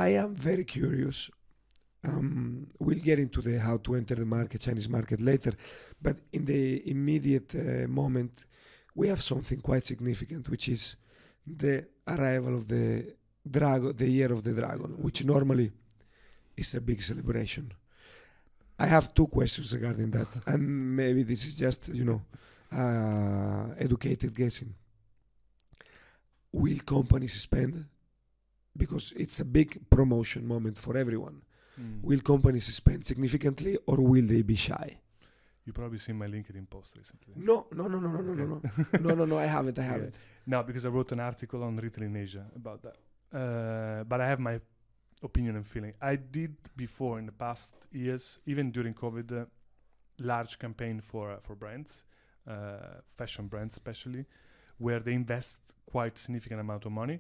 I am very curious. We'll get into the how to enter the market, Chinese market later, but in the immediate moment, we have something quite significant, which is the arrival of the dragon, the year of the dragon, which normally is a big celebration. I have two questions regarding that, and maybe this is just educated guessing. Will companies spend, because it's a big promotion moment for everyone? Will companies spend significantly, or will they be shy? You probably seen my LinkedIn post recently. No. I haven't. No, because I wrote an article on retail in Asia about that. But I have my opinion and feeling. I did before in the past years, even during COVID, large campaign for brands, fashion brands especially, where they invest quite significant amount of money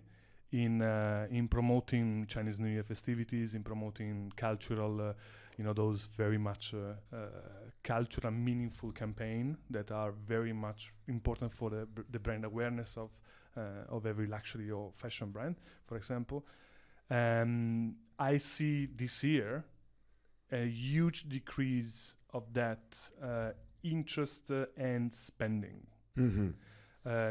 in promoting Chinese New Year festivities, in promoting cultural, those very much cultural, meaningful campaign that are very much important for the brand awareness of every luxury or fashion brand, for example. I see this year a huge decrease of that interest and spending. Mm-hmm.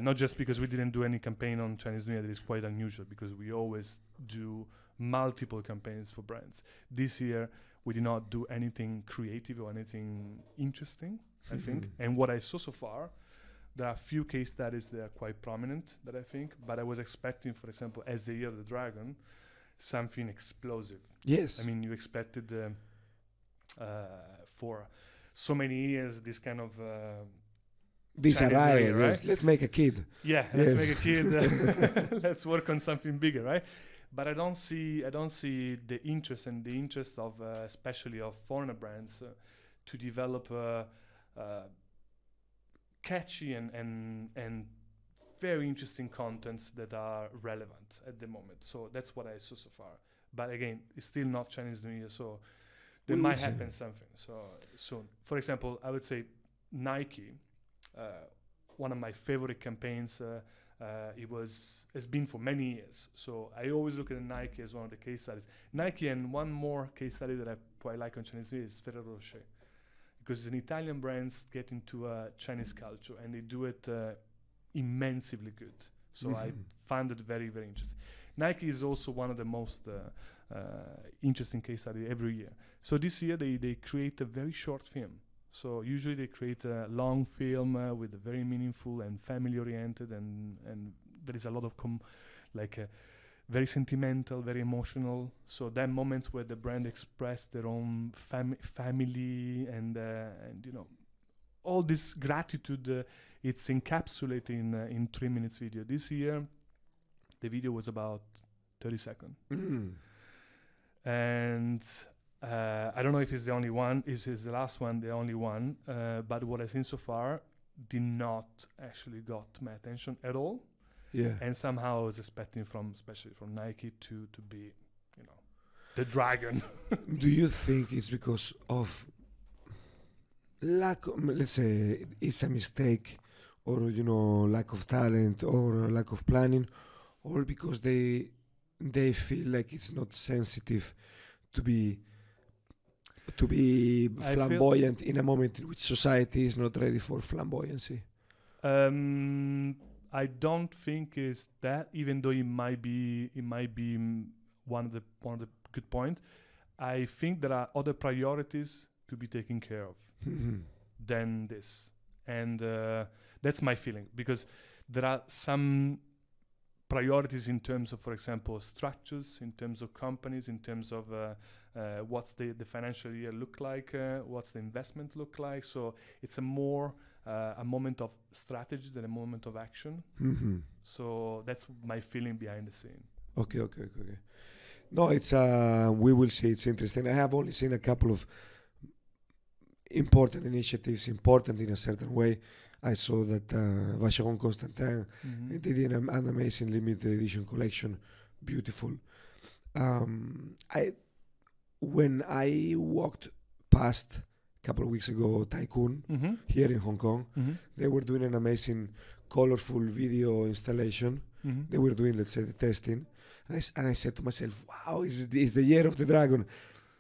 Not just because we didn't do any campaign on Chinese New Year, that is quite unusual because we always do multiple campaigns for brands. This year, we did not do anything creative or anything interesting, I think. And what I saw so far, there are a few case studies that are quite prominent that I think, but I was expecting, for example, as the Year of the Dragon, something explosive. Yes. I mean, you expected for so many years this kind of this Chinese arrival, New Year, right? yes. Let's make a kid. Yeah, let's make a kid. Let's work on something bigger, right? But I don't see the interest of especially of foreigner brands to develop catchy and very interesting contents that are relevant at the moment. So that's what I saw so far. But again, it's still not Chinese New Year, so there might happen something. So soon, for example, I would say Nike. One of my favorite campaigns. It's been for many years. So I always look at Nike as one of the case studies. Nike, and one more case study that I quite like on Chinese New Year is Ferrero Rocher, because it's an Italian brand get into Chinese culture and they do it immensely good. So I found it very, very interesting. Nike is also one of the most interesting case study every year. So this year they create a very short film. So usually they create a long film with a very meaningful and family-oriented, and there is a lot of very sentimental, very emotional. So that moments where the brand express their own family and all this gratitude, it's encapsulated in 3 minutes video. This year, the video was about 30 seconds. And I don't know if it's the only one, if it's the last one, the only one, but what I've seen so far did not actually got my attention at all. Yeah. And somehow I was expecting especially from Nike to be, the dragon. Do you think it's because of lack of, let's say, it's a mistake, or, lack of talent, or lack of planning, or because they feel like it's not sensitive to be flamboyant in a moment in which society is not ready for flamboyancy? I don't think it's that, even though it might be one of the good point. I think there are other priorities to be taken care of than this, and that's my feeling, because there are some priorities in terms of, for example, structures, in terms of companies, in terms of what's the financial year look like, what's the investment look like. So it's a more a moment of strategy than a moment of action. So that's my feeling behind the scene. Okay. No, it's we will see. It's interesting. I have only seen a couple of important initiatives, important in a certain way. I saw that Vacheron Constantin did an amazing limited edition collection, beautiful. When I walked past a couple of weeks ago Tycoon here in Hong Kong, they were doing an amazing, colorful video installation. They were doing, let's say, the testing, And I said to myself, wow, it's the year of the dragon.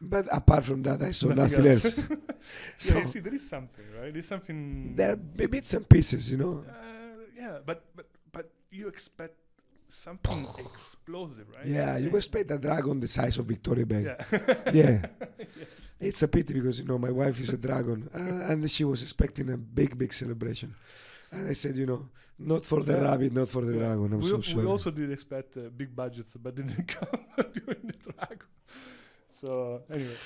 But apart from that, I saw nothing else. So you see, there is something, right? There's something. There are bits and pieces, you know. Yeah, but you expect something explosive, right? Yeah, you expect a dragon the size of Victoria Bay. Yeah. Yeah. Yes. It's a pity because, you know, my wife is a dragon and she was expecting a big celebration. And I said, you know, not for the rabbit, not for the dragon. I'm so sorry. We also did expect big budgets, but didn't come during the dragon. So, anyway.